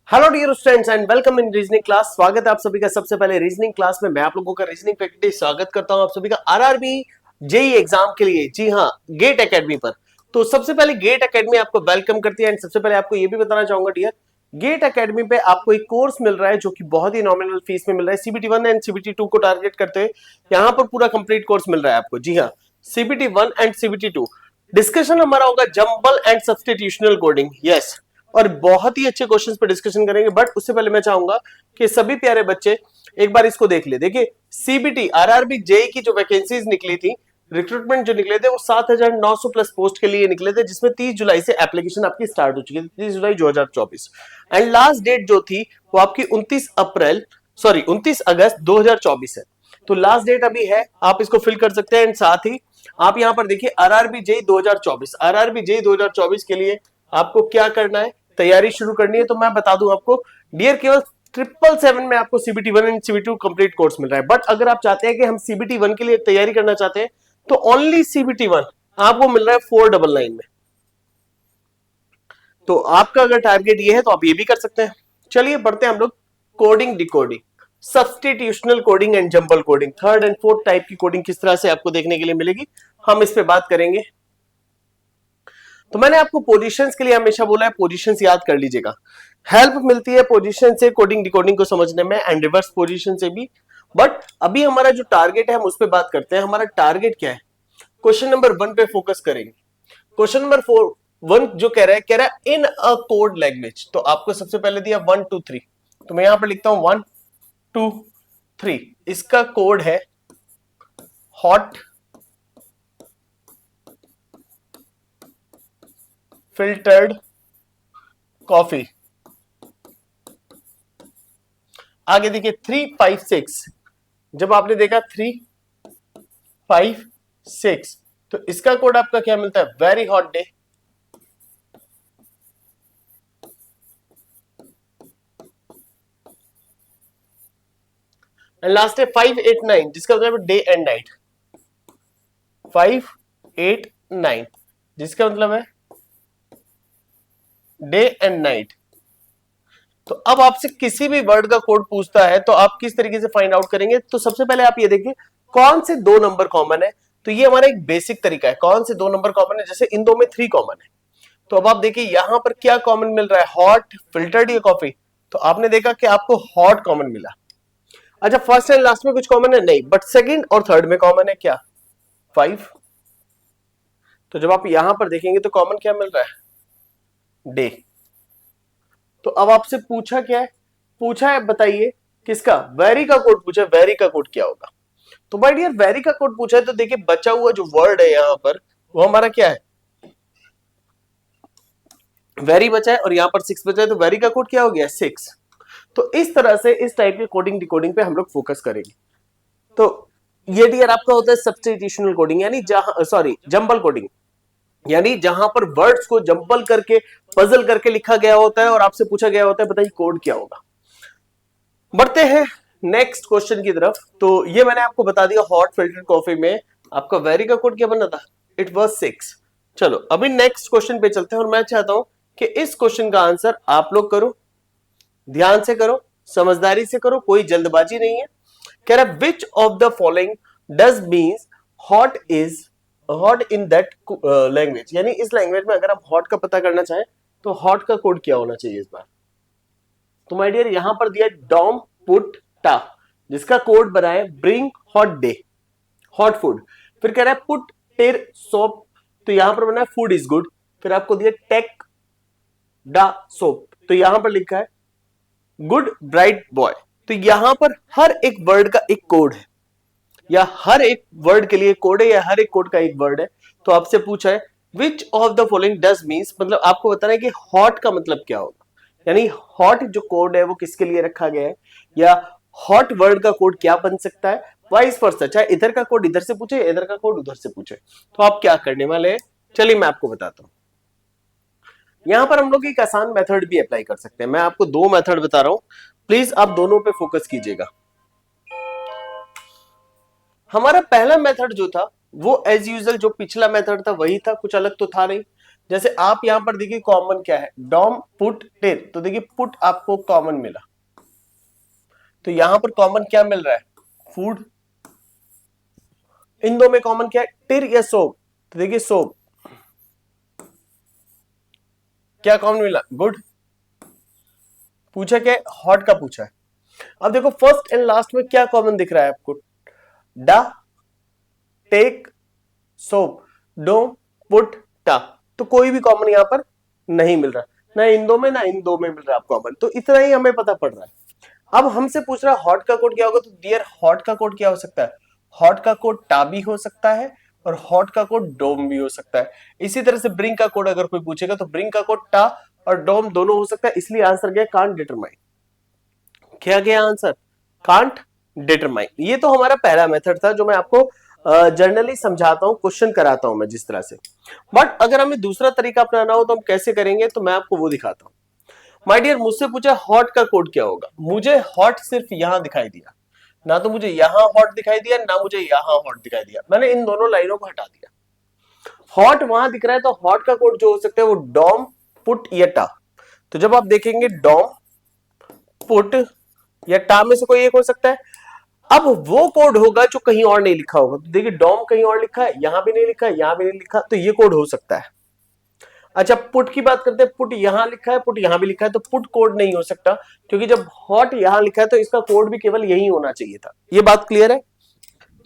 Hello dear students and welcome in reasoning class. स्वागत है आप सभी का सबसे पहले रीजनिंग क्लास में। मैं आप लोगों का रीजनिंग फैकल्टी स्वागत करता हूं आप सभी का आरआरबी जेई एग्जाम के लिए। जी हां, गेट एकेडमी पर। तो सबसे पहले गेट एकेडमी आपको वेलकम करती है एंड सबसे पहले आपको यह भी बताना चाहूंगा डियर, गेट एकेडमी पे आपको एक कोर्स मिल रहा है जो कि बहुत ही नॉमिनल फीस में मिल रहा है। सीबीटी 1 एंड सीबीटी 2 को टारगेट करते हुए यहां पर पूरा कंप्लीट कोर्स मिल रहा है आपको। जी हां, सीबीटी 1 एंड सीबीटी 2 डिस्कशन हमारा होगा जंबल एंड सब्स्टिट्यूशनल कोडिंग। यस, और बहुत ही अच्छे क्वेश्चंस पे डिस्कशन करेंगे। बट उससे पहले मैं चाहूंगा कि सभी प्यारे बच्चे एक बार इसको देख ले। देखिए, सीबीटी आरआरबी जेई की जो वैकेंसीज निकली थी, रिक्रूटमेंट जो निकले थे वो 7,900 प्लस पोस्ट के लिए निकले थे, जिसमें 30 जुलाई से एप्लीकेशन आपकी स्टार्ट हो चुकी थी, 30 जुलाई 2024। एंड लास्ट डेट जो थी वो आपकी 29 अगस्त 2024 है। तो लास्ट डेट अभी है, आप इसको फिल कर सकते हैं। एंड साथ ही आप यहां पर देखिए आरआरबी जेई 2024, आरआरबी जेई 2024 के लिए आपको क्या करना है, तैयारी शुरू करनी है। तो मैं बता दूं आपको डियर, केवल 777 में आपको CBT 1 and CBT 2 complete course मिल रहा है। बट अगर आप चाहते हैं कि हम सीबीटी 1 के लिए तैयारी करना चाहते हैं तो ओनली सीबीटी 1 आपको मिल रहा है 499 में। तो आपका अगर टारगेट ये है तो आप ये भी कर सकते हैं। चलिए बढ़ते हैं हम लोग coding decoding, substitutional coding and jumble coding, third and fourth type की कोडिंग किस तरह से आपको देखने के लिए मिलेगी, हम इस पे बात करेंगे। तो मैंने आपको पोजीशंस के लिए हमेशा बोला है, पोजीशंस याद कर लीजिएगा। हेल्प मिलती है पोजीशन से कोडिंग डिकोडिंग को समझने में एंड रिवर्स पोजीशन से भी। बट अभी हमारा जो टारगेट है हम उस पर बात करते हैं। हमारा टारगेट क्या है, क्वेश्चन नंबर 1 पे फोकस करेंगे। क्वेश्चन नंबर 1 जो कह रहा है इन अ कोड लैंग्वेज। तो आपको सबसे पहले दिया 1 2 3, तो मैं यहां पर लिखता हूं 1 2 3। इसका कोड है हॉट फिल्टर्ड कॉफी। आगे देखिए 3 5 6, जब आपने देखा 3 5 6 तो इसका कोड आपका क्या मिलता है, very hot day. And last है 5 8 9, जिसका मतलब डे एंड नाइट। 5 8 9 जिसका मतलब है डे एंड नाइट। तो अब आपसे किसी भी वर्ड का कोड पूछता है तो आप किस तरीके से फाइंड आउट करेंगे। तो सबसे पहले आप ये देखिए कौन से दो नंबर कॉमन है। तो ये हमारा एक बेसिक तरीका है, कौन से दो नंबर कॉमन है। जैसे इन दो में 3 कॉमन है, तो अब आप देखिए यहां पर क्या कॉमन मिल रहा है, हॉट फिल्टर्ड या कॉफी। तो आपने देखा कि आपको हॉट कॉमन मिला। अच्छा, फर्स्ट एंड लास्ट में कुछ कॉमन है नहीं, बट सेकंड और थर्ड में कॉमन है क्या, 5। तो जब आप यहां पर देखेंगे तो कॉमन क्या मिल रहा है, डे। तो अब आपसे पूछा क्या है, पूछा है बताइए किसका, वेरी का कोड पूछा है। वेरी का कोड क्या होगा। तो भाई डियर वेरी का कोड पूछा है तो देखिए बचा हुआ जो वर्ड है यहां पर वो हमारा क्या है, वेरी बचा है और यहां पर 6 बचा है। तो वेरी का कोड क्या हो गया, 6। तो इस तरह से इस टाइप के कोडिंग डिकोडिंग पे हम लोग फोकस करेंगे। तो ये डियर आपका होता है सब्स्टिट्यूशनल कोडिंग, यानी जहां सॉरी जंबल कोडिंग, यानी जहां पर वर्ड्स को जंबल करके पजल करके लिखा गया होता है और आपसे पूछा गया होता है बताइए कोड क्या होगा। बढ़ते हैं नेक्स्ट क्वेश्चन की तरफ। तो ये मैंने आपको बता दिया हॉट फिल्टर कॉफी में आपका वेरी का कोड क्या बना था, इट वाज 6। चलो अभी नेक्स्ट क्वेश्चन पे चलते हैं और मैं चाहता हूं कि इस क्वेश्चन का आंसर आप लोग करो, ध्यान से करो, समझदारी से करो, कोई जल्दबाजी नहीं है। कह रहा है which of the following does means hot is hot in that language. यानी इस लैंग्वेज में अगर आप हॉट का पता करना चाहें तो हॉट का कोड क्या होना चाहिए इस बार। तो माय डियर यहां पर दिया डॉम पुट टा, जिसका कोड बना है bring hot day, hot food. फिर कह रहा है पुट टेर सोप, तो यहां पर बना है फूड इज गुड। फिर आपको दिया टेक डा सोप, तो यहां पर लिखा है गुड ब्राइट बॉय। तो यहां पर हर एक वर्ड का एक कोड है, या हर एक वर्ड के लिए कोड है, या हर एक कोड का एक वर्ड है। तो आपसे पूछा है which of the following does means, मतलब आपको बताना है कि हॉट का मतलब क्या होगा। यानी हॉट जो कोड है वो किसके लिए रखा गया है, या हॉट वर्ड का कोड क्या बन सकता है, वाइस वर्सा। चाहे इधर का कोड इधर से पूछे, इधर का कोड उधर से पूछे, तो आप क्या करने वाले हैं, चलिए मैं आपको बताता हूं। यहां पर हम लोग एक आसान मेथड भी अप्लाई कर सकते हैं। मैं आपको दो मेथड बता रहा हूं, प्लीज आप दोनों पे फोकस कीजिएगा। हमारा पहला मेथड जो था वो एज यूजुअल जो पिछला मेथड था वही था, कुछ अलग तो था नहीं। जैसे आप यहां पर देखिए कॉमन क्या है, डॉम पुट टिर, तो देखिए पुट आपको कॉमन मिला, तो यहां पर कॉमन क्या मिल रहा है, फूड। इन दो में कॉमन क्या है, टिर या सोप, तो देखिए सोप, क्या कॉमन मिला, गुड। पूछा क्या है, हॉट का पूछा है। अब देखो फर्स्ट एंड लास्ट में क्या कॉमन दिख रहा है आपको, डा, टेक, सोप, डो, पुट, टा, तो कोई भी कॉमन यहां पर नहीं मिल रहा, ना इन दो में ना इन दो में मिल रहा है कॉमन, तो इतना ही हमें पता पड़ रहा है। अब हमसे पूछ रहा है हॉट का कोड क्या होगा, तो डियर हॉट का कोड क्या हो सकता है, हॉट का कोड टा भी हो सकता है और हॉट का कोड डोम भी हो सकता है। इसी तरह से ब्रिंग का कोड अगर कोई पूछेगा तो ब्रिंग का कोड टा और डोम दोनों हो सकता है, इसलिए आंसर गया कांट डिटरमाइन। क्या गया आंसर, कांट डिटरमाइन। ये तो हमारा पहला मेथड था जो मैं आपको जनरली समझाता हूं, क्वेश्चन कराता हूं मैं जिस तरह से। बट अगर हमें दूसरा तरीका अपनाना हो तो हम कैसे करेंगे, तो मैं आपको वो दिखाता हूं। माय डियर, मुझसे पूछा हॉट का कोड क्या होगा, मुझे हॉट सिर्फ यहां दिखाई दिया, ना तो मुझे यहां हॉट दिखाई दिया ना मुझे यहां हॉट दिखाई दिया, मैंने इन दोनों लाइनों को हटा दिया। हॉट वहां दिख रहा है, तो हॉट का कोड जो हो सकता है वो डॉम, पुट या टा। तो जब आप देखेंगे डॉम, पुट या टा में से कोई एक हो सकता है। अब वो कोड होगा जो कहीं और नहीं लिखा होगा, तो देखिए डॉम कहीं और लिखा है, यहां भी नहीं लिखा है, यहां भी नहीं लिखा, तो ये कोड हो सकता है। अच्छा पुट की बात करते हैं, पुट यहां लिखा है, पुट यहां भी लिखा है, तो पुट कोड नहीं हो सकता, क्योंकि जब हॉट यहां लिखा है तो इसका कोड भी केवल यही होना चाहिए था। ये बात क्लियर है।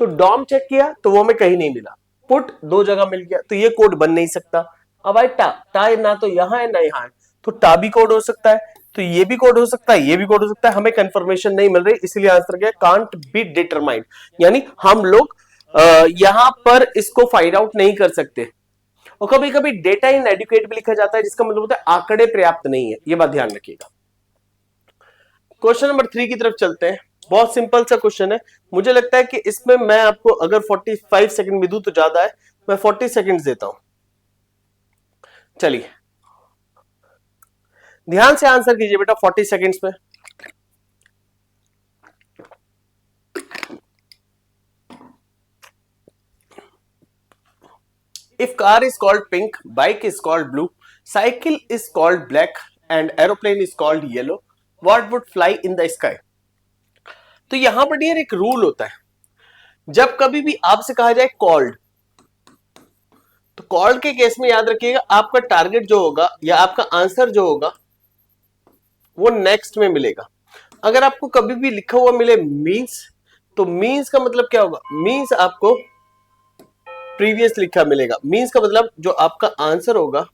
तो डॉम चेक किया तो वो हमें कहीं नहीं मिला, पुट दो जगह मिल गया, तो ये कोड बन नहीं सकता। अब आई टा, टा ना तो यहां है ना यहां है, तो टा भी कोड हो सकता है, तो ये भी कोड हो सकता है, ये भी कोड हो सकता है, हमें कंफर्मेशन नहीं मिल रही, इसलिए आंसर क्या, कांट बी डिटरमाइंड। यानी हम लोग यहां पर इसको फाइंड आउट नहीं कर सकते। और कभी कभी डेटा इन एडुकेट भी लिखा जाता है, जिसका मतलब होता है आंकड़े पर्याप्त नहीं है, ये बात ध्यान रखिएगा। क्वेश्चन नंबर 3 की तरफ चलते हैं। बहुत सिंपल सा क्वेश्चन है, मुझे लगता है कि इसमें मैं आपको अगर 45 सेकंड भी दूं तो ज्यादा है, मैं 40 सेकंड्स देता हूं। चलिए ध्यान से आंसर कीजिए बेटा 40 सेकंड्स में। If car is called pink, bike is called blue, cycle is called black and aeroplane is called yellow, what would fly in the sky? तो यहां पर डियर एक रूल होता है, जब कभी भी आपसे कहा जाए कॉल्ड, तो कॉल्ड के केस में याद रखिएगा आपका टारगेट जो होगा या आपका आंसर जो होगा वो नेक्स्ट में मिलेगा। अगर आपको कभी भी लिखा हुआ मिले मीन्स, तो मीन्स का मतलब क्या होगा, मीन्स आपको प्रीवियस लिखा मिलेगा, मीन्स का मतलब जो आपका आंसर होगा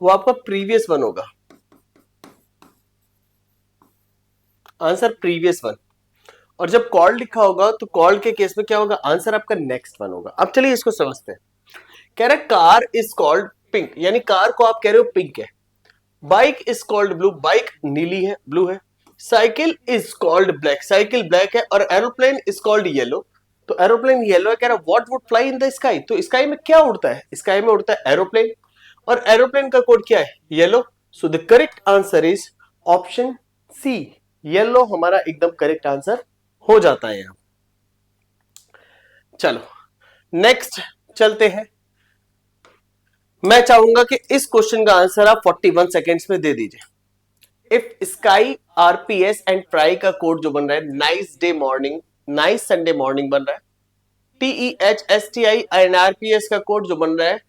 वो आपका प्रीवियस वन होगा, आंसर प्रीवियस वन। और जब कॉल्ड लिखा होगा तो कॉल्ड के केस में क्या होगा, आंसर आपका नेक्स्ट वन होगा। अब चलिए इसको समझते हैं। कह रहे कार इज कॉल्ड पिंक, यानी कार को आप कह रहे हो पिंक है। Bike is called blue, bike नीली है, ब्लू है। Cycle is called black, cycle black है। और एरोप्लेन इज कॉल्ड येलो, तो एरोप्लेन येलो है। कह रहा what would fly in the sky, तो स्काई में क्या उड़ता है, स्काई में उड़ता है एरोप्लेन, और एरोप्लेन का कोड क्या है, yellow. So the correct answer is option C, yellow हमारा एकदम करेक्ट आंसर हो जाता है यहां। चलो नेक्स्ट चलते हैं। मैं चाहूंगा कि इस क्वेश्चन का आंसर आप 41 सेकेंड्स में दे दीजिए। If sky, RPS and try का कोड जो बन रहा है nice day morning, nice Sunday morning बन रहा है। TEHSTI एंड आरपीएस का कोड जो बन रहा है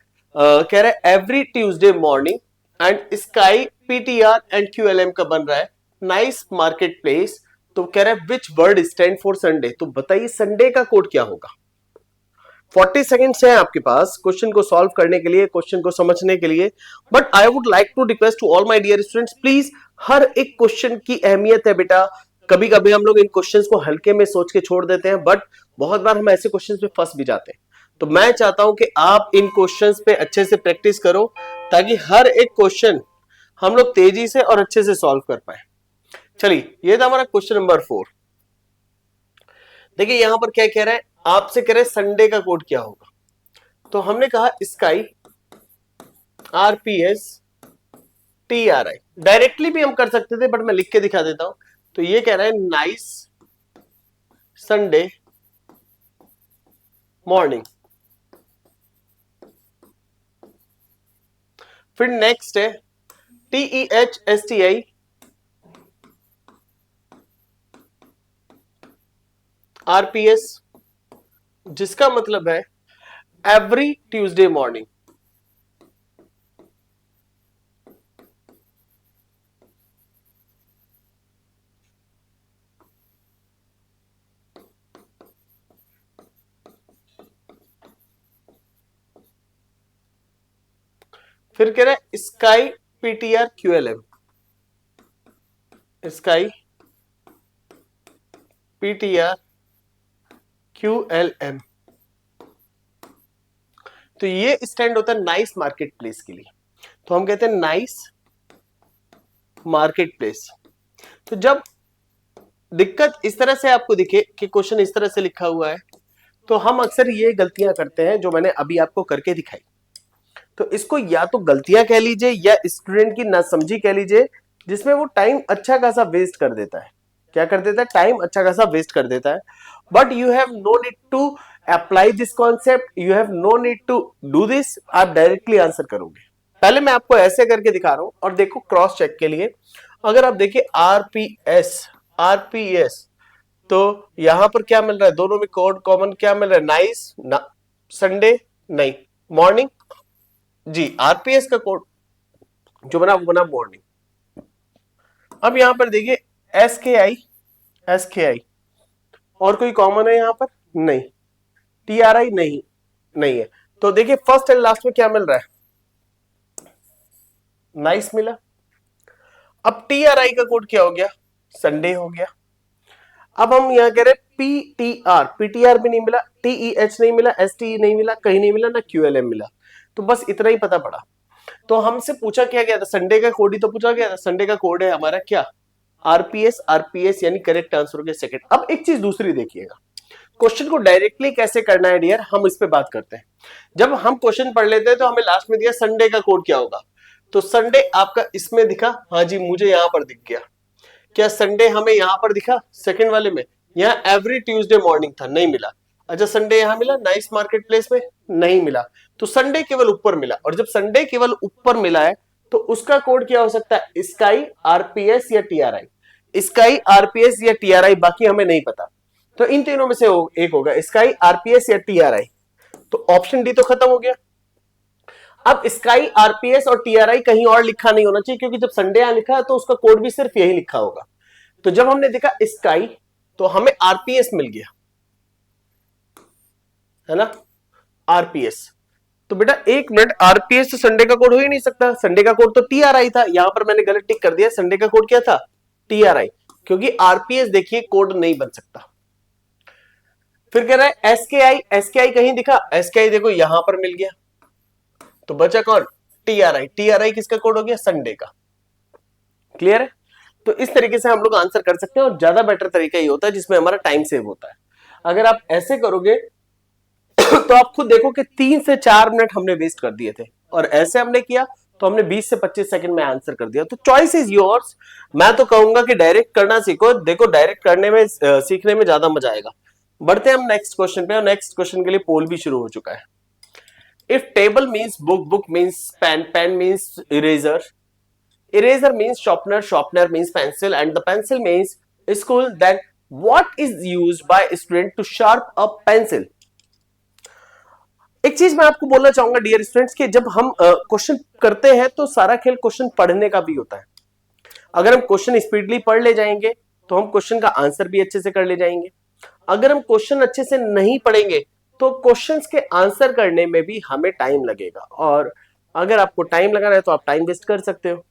कह रहा है every Tuesday morning, and sky PTR and QLM का बन रहा है नाइस मार्केट प्लेस, तो कह रहा है which word stand for Sunday, तो बताइए संडे का कोड क्या होगा। 40 सेकेंड्स हैं आपके पास क्वेश्चन को सॉल्व करने के लिए, क्वेश्चन को समझने के लिए। But I would like to request to all my dear students, please हर एक क्वेश्चन की अहमियत है बेटा। कभी कभी हम लोग इन क्वेश्चंस को हल्के में सोच के छोड़ देते हैं, बट बहुत बार हम ऐसे क्वेश्चंस पे फंस भी जाते हैं। तो मैं चाहता हूं कि आप इन क्वेश्चंस पे अच्छे से प्रैक्टिस करो, ताकि हर एक क्वेश्चन हम लोग तेजी से और अच्छे से सॉल्व कर पाए। चलिए ये था हमारा क्वेश्चन नंबर 4। देखिए यहां पर क्या कह रहा है, आपसे कह रहे हैं संडे का कोड क्या होगा, तो हमने कहा स्काई, आरपीएस, टीआरआई। डायरेक्टली भी हम कर सकते थे बट मैं लिख के दिखा देता हूं। तो ये कह रहा है नाइस संडे मॉर्निंग। फिर नेक्स्ट है TEHSTI RPS, जिसका मतलब है एवरी ट्यूसडे मॉर्निंग। फिर कह रहे हैं sky PTR QLM, sky PTR QLM। तो ये स्टैंड होता है नाइस मार्केट प्लेस के लिए, तो हम कहते हैं नाइस मार्केट प्लेस। तो जब दिक्कत इस तरह से आपको दिखे कि क्वेश्चन इस तरह से लिखा हुआ है, तो हम अक्सर ये गलतियां करते हैं जो मैंने अभी आपको करके दिखाई। तो इसको या तो गलतियां कह लीजिए या स्टूडेंट की नासमझी कह लीजिए, जिसमें वो टाइम अच्छा खासा वेस्ट कर देता है। क्या कर देता है? टाइम अच्छा खासा वेस्ट कर देता है। But you have no need to apply this concept, you have no need to do this. आप डायरेक्टली आंसर करोगे। पहले मैं आपको ऐसे करके दिखा रहा हूं और देखो क्रॉस चेक के लिए। अगर आप देखिए आरपीएस, तो यहां पर क्या मिल रहा है? दोनों में कोड कॉमन क्या मिल रहा है? नाइस संडे नहीं मॉर्निंग जी। आरपीएस का कोड जो बना वो बना मॉर्निंग। अब यहां पर देखिए एसकेआई और कोई कॉमन है यहां पर? नहीं। टीआरआई नहीं है। तो देखिए फर्स्ट एंड लास्ट में क्या मिल रहा है? नाइस मिला। अब टीआरआई का कोड क्या हो गया? संडे हो गया। अब हम यहां कह रहे हैं पीटीआर भी नहीं मिला, टीईएच नहीं मिला, एसटी नहीं मिला, कहीं नहीं मिला, ना क्यूएलएम मिला। तो बस इतना ही पता पड़ा। तो हमसे पूछा क्या गया था? संडे का कोड ही तो पूछा गया था। संडे का कोड है हमारा क्या? आरपीएस यानी करेक्ट आंसर हो गया सेकंड। अब एक चीज दूसरी देखिएगा, क्वेश्चन को डायरेक्टली कैसे करना है डियर, हम इस पे बात करते हैं। जब हम क्वेश्चन पढ़ लेते हैं तो हमें लास्ट में दिया संडे का कोड क्या होगा, तो संडे आपका इसमें दिखा, हाँ जी मुझे यहां पर दिख गया। क्या संडे हमें यहां पर दिखा? सेकंड वाले में। यहां एवरी ट्यूसडे मॉर्निंग था, नहीं मिला। अच्छा संडे यहां मिला नाइस मार्केट प्लेस में? नहीं मिला। तो संडे केवल ऊपर मिला, और जब संडे केवल ऊपर मिला है तो उसका कोड क्या हो सकता है? स्काई आरपीएस या टीआरआई। स्काई आरपीएस या टीआरआई, बाकी हमें नहीं पता। तो इन तीनों में से एक होगा, स्काई आरपीएस या टीआरआई। तो ऑप्शन डी तो खत्म हो गया। अब स्काई आरपीएस और टीआरआई कहीं और लिखा नहीं होना चाहिए, क्योंकि जब संडे यहां लिखा है तो उसका कोड भी सिर्फ यही लिखा होगा। तो जब हमने देखा स्काई तो हमें आरपीएस मिल गया, है ना? आरपीएस। तो बेटा एक मिनट, आरपीएस तो संडे का कोड हो ही नहीं सकता। संडे का कोड तो टीआरआई था। यहां पर मैंने गलत टिक कर दिया, संडे का कोड क्या था? टीआरआई, क्योंकि आरपीएस देखिए कोड नहीं बन सकता। फिर कह रहा है एसकेआई कहीं दिखा? एसकेआई देखो यहां पर मिल गया, तो बचा कौन? टीआरआई किसका कोड हो गया? संडे का। क्लियर है? तो इस तरीके से हम लोग आंसर कर सकते हैं, और ज्यादा बेटर तरीका ये होता है जिसमें हमारा टाइम सेव होता है। अगर आप ऐसे करोगे तो आप खुद देखो कि 3 से 4 मिनट हमने वेस्ट कर दिए थे, और ऐसे हमने किया तो हमने 20 से 25 सेकंड में आंसर कर दिया। तो चॉइस इज योर्स। मैं तो कहूंगा कि डायरेक्ट करना सीखो। देखो डायरेक्ट करने में सीखने में ज्यादा मजा आएगा। बढ़ते हैं हम नेक्स्ट क्वेश्चन पे, और नेक्स्ट क्वेश्चन के लिए पोल भी शुरू हो चुका है। If table means book, book means pen, pen means eraser, eraser means sharpener, sharpener means pencil, and the pencil means school, then what is used by a student to sharp a pencil? एक चीज मैं आपको बोलना चाहूंगा dear students कि जब हम question करते हैं तो सारा खेल क्वेश्चन पढ़ने का भी होता है। अगर हम क्वेश्चन स्पीडली पढ़ ले जाएंगे तो हम क्वेश्चन का आंसर भी अच्छे से कर ले जाएंगे। अगर हम क्वेश्चन अच्छे से नहीं पढ़ेंगे तो क्वेश्चंस के आंसर करने में भी हमें टाइम लगेगा, और अगर आपको टाइम लगाना है तो आप टाइम वेस्ट कर सकते हो।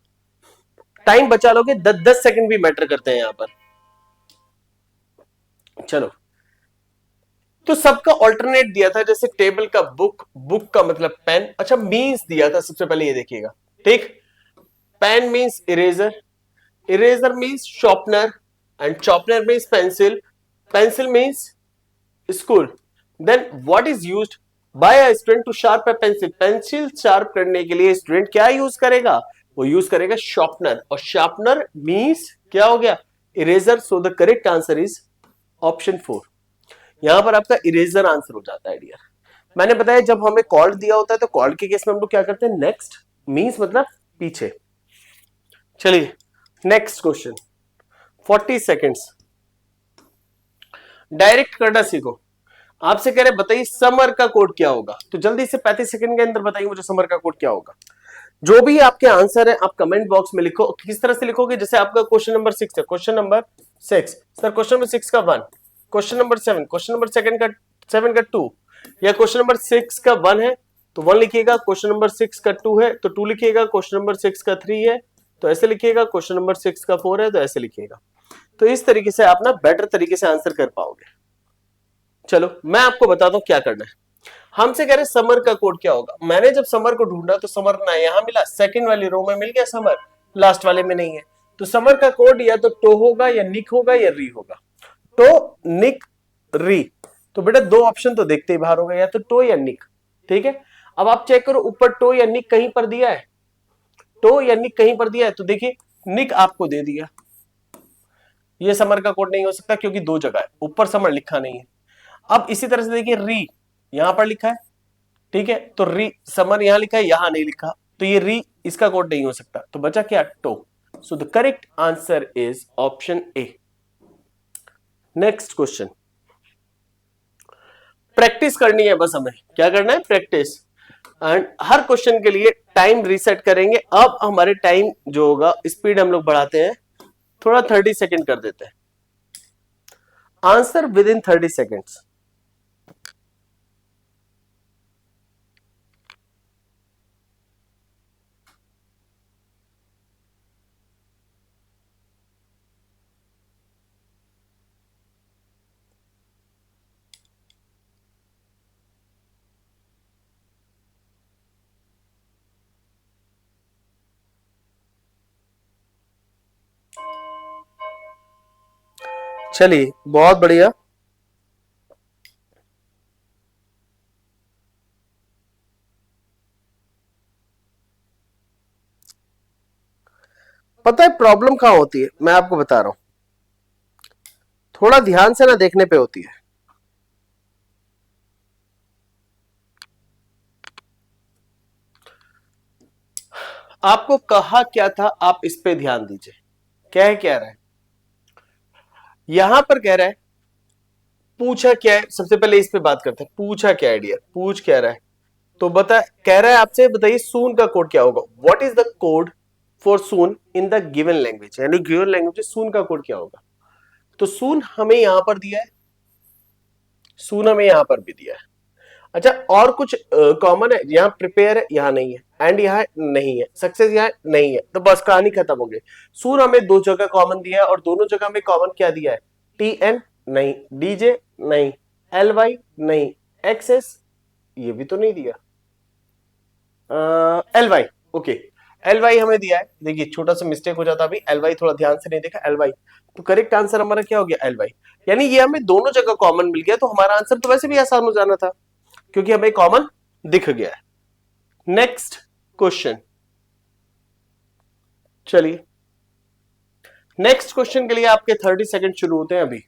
टाइम बचा लोगे, 10-10 सेकंड भी मैटर करते हैं यहां पर। चलो, तो सबका ऑल्टरनेट दिया था, जैसे टेबल का बुक, बुक का मतलब पेन। अच्छा मीन्स दिया था, सबसे पहले ये देखिएगा, ठीक। Pen means eraser, eraser means sharpener, and sharpener means pencil, pencil means school. Then what is used by a student to sharp a pencil, pencil sharp करने के लिए स्टूडेंट क्या यूज करेगा? वो यूज करेगा शार्पनर, और शार्पनर मीन्स क्या हो गया? Eraser. So the correct answer is option 4। यहां पर आपका इरेजर आंसर हो जाता है डियर। मैंने बताया जब हमें कॉल्ड दिया होता है तो कॉल्ड के केस में हम लोग क्या करते हैं? नेक्स्ट मीन्स मतलब पीछे। चलिए नेक्स्ट क्वेश्चन, 40 सेकेंड्स, डायरेक्ट करना सीखो। आपसे कह रहे बताइए समर का कोड क्या होगा, तो जल्दी से 35 सेकंड के अंदर बताइए मुझे समर का कोड क्या होगा। जो भी आपके आंसर है आप कमेंट बॉक्स में लिखो। किस तरह से लिखोगे, जैसे आपका क्वेश्चन नंबर 6 है, question number 6 sir, question number 6 का 1, क्वेश्चन नंबर 7, क्वेश्चन नंबर 7 का 2, या क्वेश्चन नंबर 6 का 1 है तो 1 लिखिएगा, क्वेश्चन नंबर 6 का 2 है तो 2 लिखिएगा, क्वेश्चन नंबर 6 का 3 है तो ऐसे लिखिएगा, क्वेश्चन नंबर 6 का 4 है तो ऐसे लिखिएगा। तो इस तरीके से आप ना बेटर तरीके से आंसर कर पाओगे। चलो मैं आपको बताता हूं क्या करना है। हमसे कह रहे समर का कोड क्या होगा। मैंने जब समर को ढूंढा तो समर ना यहां मिला, सेकंड वाली रो में मिल गया समर, लास्ट वाले में नहीं है। तो समर का कोड या तो टो होगा या निक होगा या री होगा। टो, निक, री। तो बेटा दो ऑप्शन तो देखते ही बाहर होगा, या तो टो या निक। ठीक है, अब आप चेक करो ऊपर टो या निक कहीं पर दिया है, टो या निक कहीं पर दिया है तो देखिए निक आपको दे दिया। ये समर का कोड नहीं हो सकता क्योंकि दो जगह है, ऊपर समर लिखा नहीं है। अब इसी तरह से देखिए री यहां पर लिखा है, ठीक है, तो री समर यहां लिखा है, यहां नहीं लिखा, तो ये री इसका कोड नहीं हो सकता, तो बचा क्या, टो। So the correct answer is option A. Next question, practice करनी है बस, हमें क्या करना है, प्रैक्टिस। एंड हर क्वेश्चन के लिए टाइम रीसेट करेंगे। अब हमारे टाइम जो होगा स्पीड हम लोग बढ़ाते हैं, थोड़ा 30 सेकेंड कर देते हैं। Answer with in 30 seconds. चलिए बहुत बढ़िया। पता है प्रॉब्लम कहां होती है, मैं आपको बता रहा हूं, थोड़ा ध्यान से ना देखने पे होती है। आपको कहा क्या था, आप इस पे ध्यान दीजिए। क्या रहा है यहां पर, कह रहा है पूछा क्या है। सबसे पहले इस पे बात करते हैं, पूछा क्या है डियर, पूछ क्या रहा है। तो बता, कह रहा है आपसे बताइए सून का कोड क्या होगा। What is the code for soon in the given language, यानी गिवन लैंग्वेज में सून का कोड क्या होगा। तो सून हमें यहां पर दिया है, सून हमें यहां पर भी दिया है। अच्छा और कुछ कॉमन है, यहाँ प्रिपेयर है यहाँ नहीं है, एंड यहाँ नहीं है, सक्सेस यहाँ नहीं है, तो बस कहानी खत्म हो गई। सून हमें दो जगह कॉमन दिया है और दोनों जगह हमें कॉमन क्या दिया है, टी एन नहीं, डीजे नहीं, एल वाई नहीं, एक्सेस ये भी तो नहीं दिया, L Y okay, L Y हमें दिया है। देखिए छोटा सा मिस्टेक हो जाता अभी, एल वाई थोड़ा ध्यान से नहीं देखा, एल वाई। तो करेक्ट आंसर हमारा क्या हो गया, एल वाई। यानी ये हमें दोनों जगह कॉमन मिल गया, तो हमारा आंसर तो वैसे भी आसान हो जाना था क्योंकि हमें कॉमन दिख गया है। नेक्स्ट क्वेश्चन, चलिए नेक्स्ट क्वेश्चन के लिए आपके 30 सेकंड शुरू होते हैं अभी।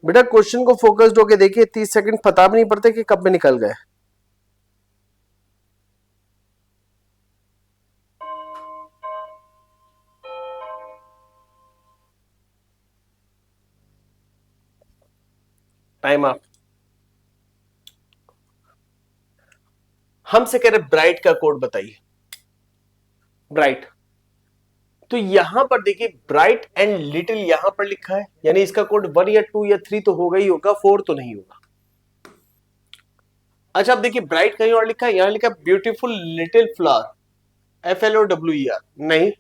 बेटा क्वेश्चन को फोकस्ड होके देखिए, 30 सेकंड पता भी नहीं पड़ते कि कब में निकल गए। टाइम आप, हमसे कह रहे ब्राइट का कोड बताइए। ब्राइट, तो यहां पर देखिए ब्राइट एंड लिटिल यहां पर लिखा है, यानी इसका कोड 1 या 2 या 3 तो होगा ही होगा, 4 तो नहीं होगा। अच्छा अब देखिए ब्राइट कहीं और लिखा है, यहां लिखा है ब्यूटीफुल लिटिल फ्लावर, FLOWER नहीं।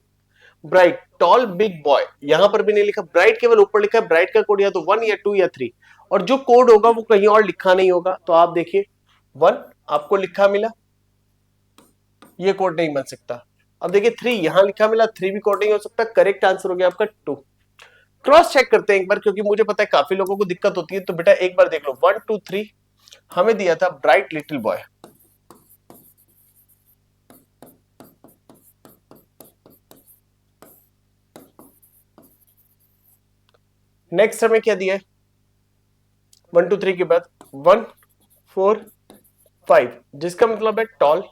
ब्राइट टॉल बिग बॉय यहां पर भी नहीं लिखा, ब्राइट केवल ऊपर लिखा है। ब्राइट का कोड या तो 1 या 2 या 3, और जो कोड होगा वो कहीं और लिखा नहीं होगा। तो आप देखिए 1 आपको लिखा मिला, ये कोड नहीं बन सकता। अब देखिए 3 यहां लिखा मिला, 3 भी कोड नहीं हो सकता। करेक्ट आंसर हो गया आपका 2। क्रॉस चेक करते हैं एक बार, क्योंकि मुझे पता है काफी लोगों को दिक्कत होती है, तो बेटा एक बार देख लो 1 2 3 हमें दिया था ब्राइट लिटिल बॉय। नेक्स्ट हमें क्या दिया है, 1 2 3 के बाद 1 4 5, जिसका मतलब है टॉल,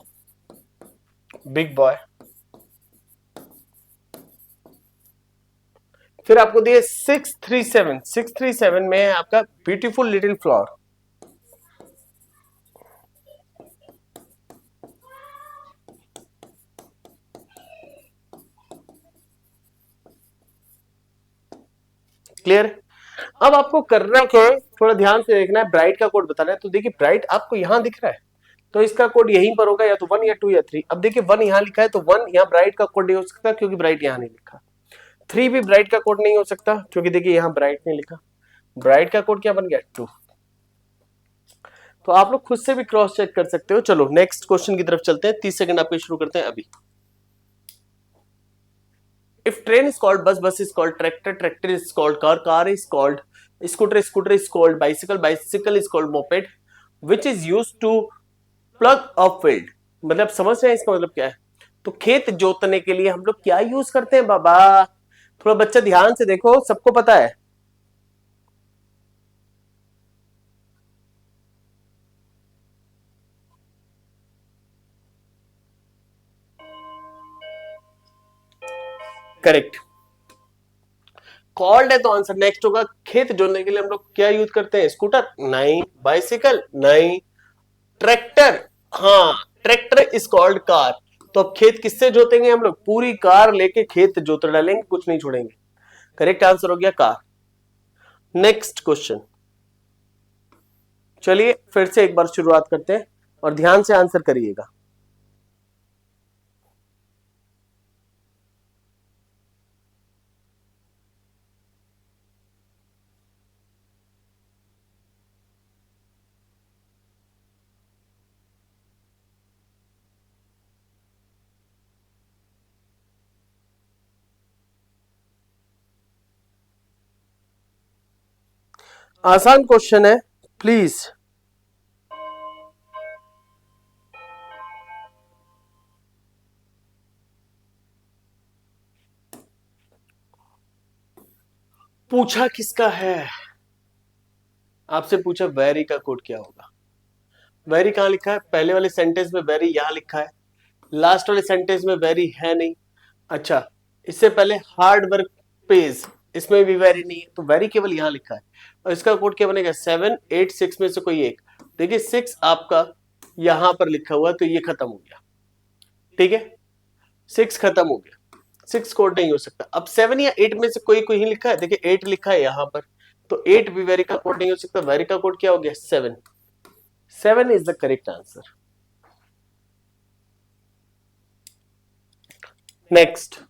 बिग बॉय। फिर आपको दिया 637, 637 में है आपका ब्यूटीफुल लिटिल फ्लावर। क्लियर। अब आपको करना क्या है, थोड़ा ध्यान से देखना है, ब्राइट का कोड बताना है। तो देखिए ब्राइट आपको यहां दिख रहा है, तो इसका कोड यहीं पर होगा, या तो 1 या 2 या 3। अब देखिए 1 यहां लिखा है, तो 1 यहां ब्राइट का कोड नहीं हो सकता क्योंकि ब्राइट यहां नहीं लिखा। 3 भी ब्राइट का कोड नहीं हो सकता क्योंकि देखिए यहां ब्राइट नहीं लिखा। ब्राइट का कोड क्या बन गया, 2। तो आप लोग खुद से भी क्रॉस चेक कर सकते हो। चलो नेक्स्ट क्वेश्चन की तरफ चलते हैं, 30 सेकंड आपके शुरू करते हैं अभी। If train is called bus, bus is called tractor, tractor is called car, car is called scooter, scooter is called bicycle, bicycle is called moped, which is used to plug a field। मतलब समझ रहे हैं इसका मतलब क्या है। तो खेत जोतने के लिए हम लोग क्या यूज करते हैं बाबा, थोड़ा बच्चा ध्यान से देखो, सबको पता है। करेक्ट, कॉल्ड है तो आंसर नेक्स्ट होगा। खेत जोतने के लिए हम लोग क्या यूज करते हैं, स्कूटर नहीं, बाइसिकल नहीं, ट्रैक्टर, हाँ ट्रैक्टर इज कॉल्ड कार। तो अब खेत किससे जोतेंगे हम लोग, पूरी कार लेके खेत जोत डालेंगे, कुछ नहीं छोड़ेंगे। करेक्ट आंसर हो गया कार। नेक्स्ट क्वेश्चन, चलिए फिर से एक बार शुरुआत करते हैं और ध्यान से आंसर करिएगा। आसान क्वेश्चन है, प्लीज। पूछा किसका है, आपसे पूछा वेरी का कोड क्या होगा। वेरी कहां लिखा है, पहले वाले सेंटेंस में वेरी यहां लिखा है, लास्ट वाले सेंटेंस में वेरी है नहीं। अच्छा, इससे पहले हार्ड वर्क पेज, इसमें भी वेरी नहीं है, तो वेरी केवल यहां लिखा है। और इसका कोड क्या बनेगा, 7 8 6 में से कोई एक। देखिए 6 आपका यहां पर लिखा हुआ, तो ये खत्म हो गया, ठीक है, 6 खत्म हो गया, 6 कोड नहीं हो सकता। अब 7 या 8 में से कोई कोई ही लिखा है, देखिए 8 लिखा है यहां पर, तो 8 भी वेरी का कोड नहीं हो सकता। वेरी का कोड क्या हो गया, 7। 7 is the correct answer. Next,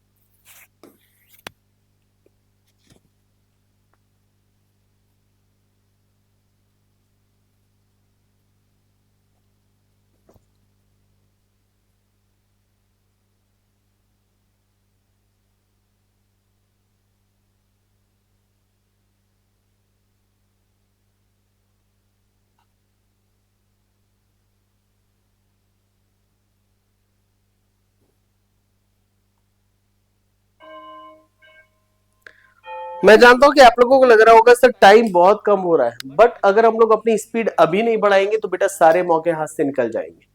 मैं जानता हूं कि आप लोगों को लग रहा होगा सर टाइम बहुत कम हो रहा है, बट अगर हम लोग अपनी स्पीड अभी नहीं बढ़ाएंगे तो बेटा सारे मौके हाथ से निकल जाएंगे।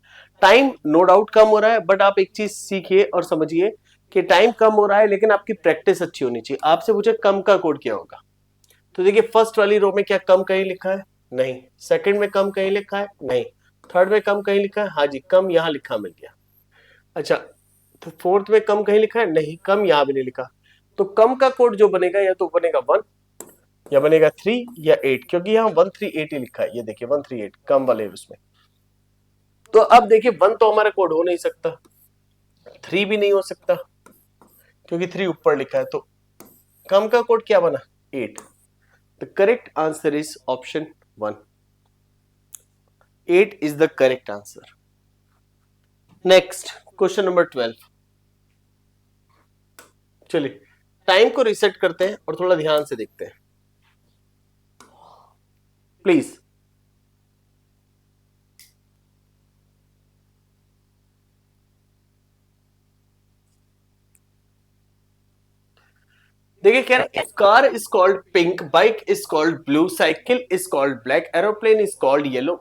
टाइम नो डाउट कम हो रहा है, बट आप एक चीज सीखिए और समझिए कि टाइम कम हो रहा है लेकिन आपकी प्रैक्टिस अच्छी होनी चाहिए। आपसे पूछे कम का कोड क्या होगा, तो देखिए फर्स्ट वाली रो में क्या कम कहीं लिखा है, नहीं। सेकंड में कम कहीं लिखा है, नहीं। थर्ड में कम कहीं लिखा है, हाँ जी कम यहां लिखा मिल गया। अच्छा, तो फोर्थ में कम कहीं लिखा है, नहीं, कम यहां भी नहीं लिखा। तो कम का कोड जो बनेगा या तो बनेगा 1 या बनेगा 3 या 8, क्योंकि यहाँ 138 ही लिखा है, ये देखिए 138 कम वाले उसमें। तो अब देखिए 1 तो हमारा कोड हो नहीं सकता, 3 भी नहीं हो सकता क्योंकि 3 ऊपर लिखा है, तो कम का कोड क्या बना, 8। The correct answer is option 1, 8 is the correct answer. Next question number 12। चलिए टाइम को रिसेट करते हैं और थोड़ा ध्यान से देखते हैं प्लीज। देखिए कह रहे हैं car is called pink, bike is called blue, cycle is called black, aeroplane is called yellow.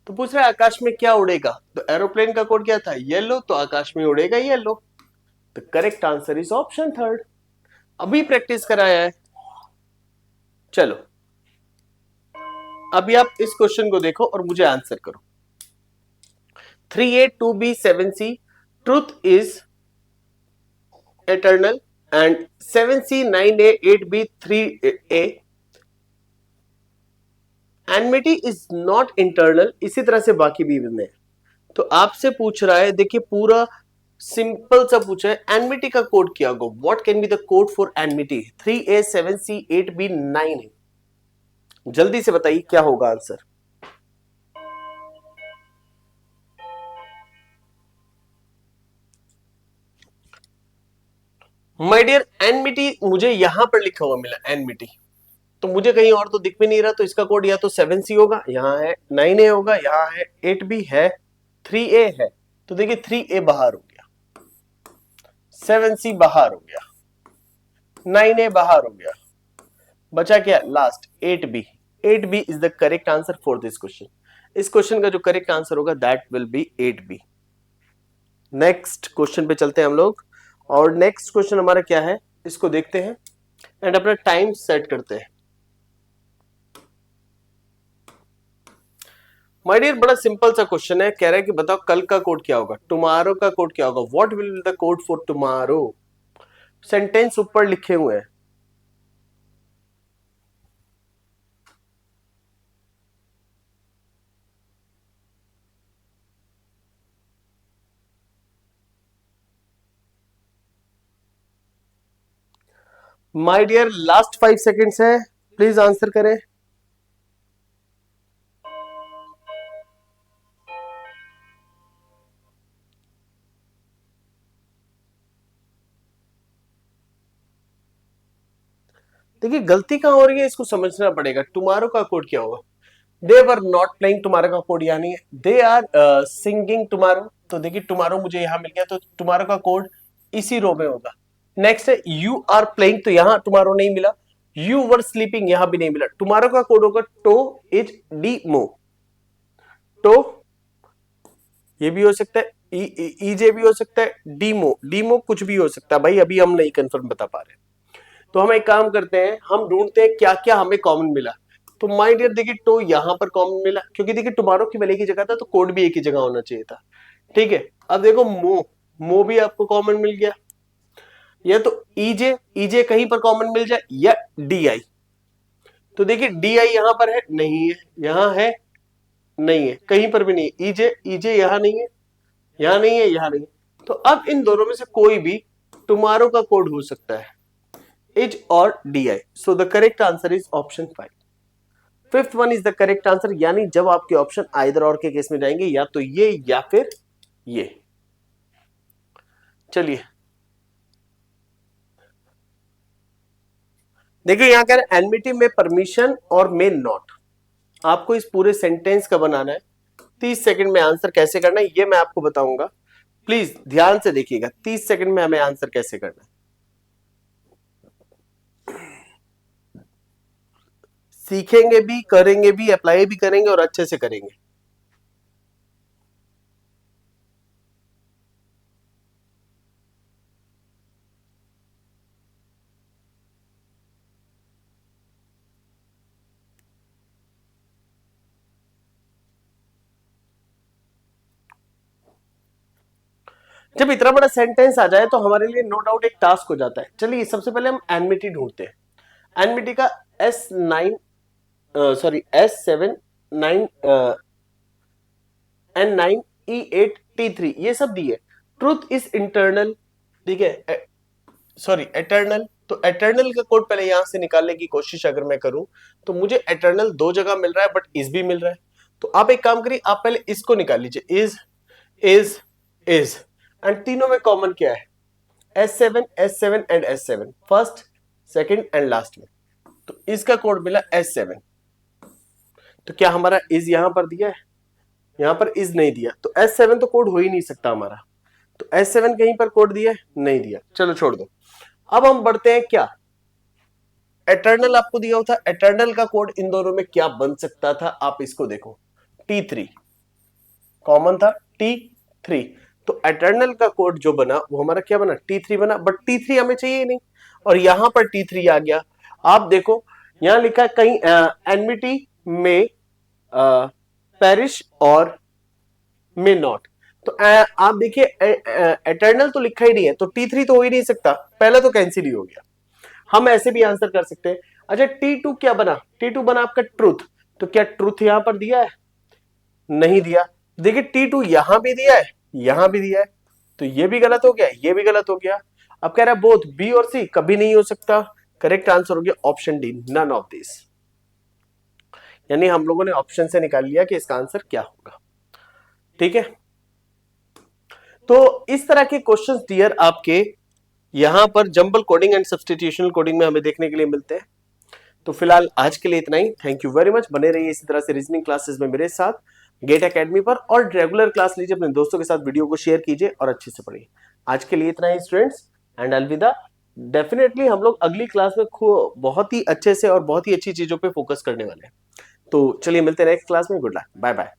तो पूछ रहा है आकाश में क्या उड़ेगा, तो एरोप्लेन का कोड क्या था, येलो, तो आकाश में उड़ेगा yellow. The correct answer is option third. अभी प्रैक्टिस कराया है। चलो अभी आप इस क्वेश्चन को देखो और मुझे आंसर करो। 3A 2B 7C, truth is eternal, and 7C 9A 8B 3A, enmity is not internal. इसी तरह से बाकी भी है। तो आपसे पूछ रहा है, देखिए पूरा सिंपल सा पूछा है, एनमिटी का कोड क्या होगा, what can be the code for enmity. 3A 7C 8B 9A, जल्दी से बताइए क्या होगा आंसर। माय डियर, एनमिटी मुझे यहां पर लिखा हुआ मिला एनमिटी, तो मुझे कहीं और तो दिख भी नहीं रहा। तो इसका कोड या तो 7C होगा, यहाँ है 9A होगा, यहाँ है 8B है, 3A है। तो देखिए 3A बाहर हो गया, 7C बाहर हो गया, 9A बाहर हो गया, बचा क्या last 8B। 8B is the correct answer for this question. इस क्वेश्चन का जो करेक्ट आंसर होगा that will be 8B। Next question पे चलते हैं हम लोग, और नेक्स्ट क्वेश्चन हमारा क्या है इसको देखते हैं एंड अपना टाइम सेट करते हैं। माय डियर, बड़ा सिंपल सा क्वेश्चन है, कह रहा है कि बताओ कल का कोड क्या होगा, टुमारो का कोड क्या होगा, what will be the code for tomorrow. Sentence ऊपर लिखे हुए हैं। माय डियर लास्ट 5 सेकेंड्स है, प्लीज आंसर करें। देखिए गलती कहां हो रही है इसको समझना पड़ेगा। टुमारो का कोड क्या होगा, दे वर नॉट प्लेइंग टुमारो का कोड यानी है दे आर सिंगिंग टुमारो। तो देखिए टुमारो मुझे यहां मिल गया, तो टुमारो का कोड इसी रो में होगा। नेक्स्ट है यू आर प्लेइंग, तो यहां टुमारो नहीं मिला। यू वर स्लीपिंग, यहां भी नहीं मिला। टुमारो का कोड होगा टो इज डी मो। टो ये भी हो सकता है, ईजे भी हो सकता है, डीमो डीमो कुछ भी हो सकता है भाई, अभी हम नहीं कंफर्म बता पा रहे। तो हम एक काम करते हैं, हम ढूंढते हैं क्या क्या हमें कॉमन मिला। तो माय डियर देखिए टो यहां पर कॉमन मिला, क्योंकि देखिए टुमारो की वाले की जगह था तो कोड भी एक ही जगह होना चाहिए था। ठीक है, अब देखो मो, मो भी आपको कॉमन मिल गया। या तो ईजे, ईजे कहीं पर कॉमन मिल जाए, या डी आई। तो देखिए डी आई यहां पर है नहीं है, यहां है नहीं है, कहीं पर भी नहीं है। ईजे, ईजे यहां नहीं है, यहां नहीं है, यहां नहीं है। तो अब इन दोनों में से कोई भी टुमारो का कोड हो सकता है, इज और D I. So the correct answer is option 5। Fifth one is the correct answer, यानी जब आपके ऑप्शन आइदर और के केस में जाएंगे, या तो ये या फिर ये। चलिए देखिए यहां कह रहे एनमिटी में परमिशन और में नॉट। आपको इस पूरे सेंटेंस का बनाना है, 30 सेकंड में आंसर कैसे करना है ये मैं आपको बताऊंगा। प्लीज ध्यान से देखिएगा 30 सेकंड में हमें आंसर कैसे करना है। सीखेंगे भी, करेंगे भी, अप्लाई भी करेंगे और अच्छे से करेंगे। जब इतना बड़ा सेंटेंस आ जाए तो हमारे लिए नो डाउट एक टास्क हो जाता है। चलिए सबसे पहले हम एनमिटी ढूंढते हैं। एनमिटी का S9 sorry S7 9 N9 E8 T3 ये सब दिए। ट्रूथ इज इंटरनल, ठीक है, सॉरी एटर्नल। तो एटर्नल का कोड पहले यहां से निकालने की कोशिश अगर मैं करूं तो मुझे एटर्नल दो जगह मिल रहा है, बट इस भी मिल रहा है। तो आप एक काम करिए, आप पहले इसको निकाल लीजिए, इज एंड तीनों में कॉमन क्या है, S7 and S7, first second and last में। तो इसका कोड मिला S7। तो क्या हमारा इज यहां पर दिया है, यहां पर इज नहीं दिया, तो S7 तो कोड हो ही नहीं सकता हमारा। तो S7 कहीं पर कोड दिया नहीं दिया, चलो छोड़ दो। अब हम बढ़ते हैं क्या, एटर्नल आपको दिया हुआ था, एटर्नल का कोड इन दोनों में क्या बन सकता था, आप इसको देखो, T3 कॉमन था, T3, तो एटर्नल का कोड जो बना वो हमारा क्या बना, T3 बना, बट T3 हमें चाहिए ही नहीं, और यहां पर T3 आ गया। आप देखो यहां लिखा है कहीं एनमिटी में पेरिश और मे नॉट, तो आप देखिए एटर्नल तो लिखा ही नहीं है, तो T3 तो हो ही नहीं सकता, पहला तो कैंसिल ही हो गया। हम ऐसे भी आंसर कर सकते हैं। अच्छा T2 क्या बना, T2 बना आपका ट्रूथ, तो क्या ट्रूथ यहां पर दिया है, नहीं दिया। देखिए T2 यहां भी दिया है, यहां भी दिया है, तो ये भी गलत हो गया, ये भी गलत हो गया। अब कह रहा है बोथ बी और सी कभी नहीं हो सकता, करेक्ट आंसर हो गया option D, none of this. यानी हम लोगों ने ऑप्शन से निकाल लिया कि इसका आंसर क्या होगा। ठीक है, तो इस तरह के क्वेश्चंस डियर आपके यहां पर जंबल कोडिंग एंड सब्स्टिट्यूशनल कोडिंग में हमें देखने के लिए मिलते हैं। तो फिलहाल आज के लिए इतना ही, थैंक यू वेरी मच। बने रहिए इसी तरह से रीजनिंग क्लासेस में मेरे साथ गेट एकेडमी पर, और रेगुलर क्लास लीजिए, अपने दोस्तों के साथ वीडियो को शेयर कीजिए और अच्छे से पढ़िए। आज के लिए इतना ही स्टूडेंट्स, एंड अलविदा। डेफिनेटली हम लोग अगली क्लास में बहुत ही अच्छे से और बहुत ही अच्छी चीजों पे फोकस करने वाले हैं। तो चलिए मिलते हैं नेक्स्ट क्लास में, गुड लक, बाय बाय।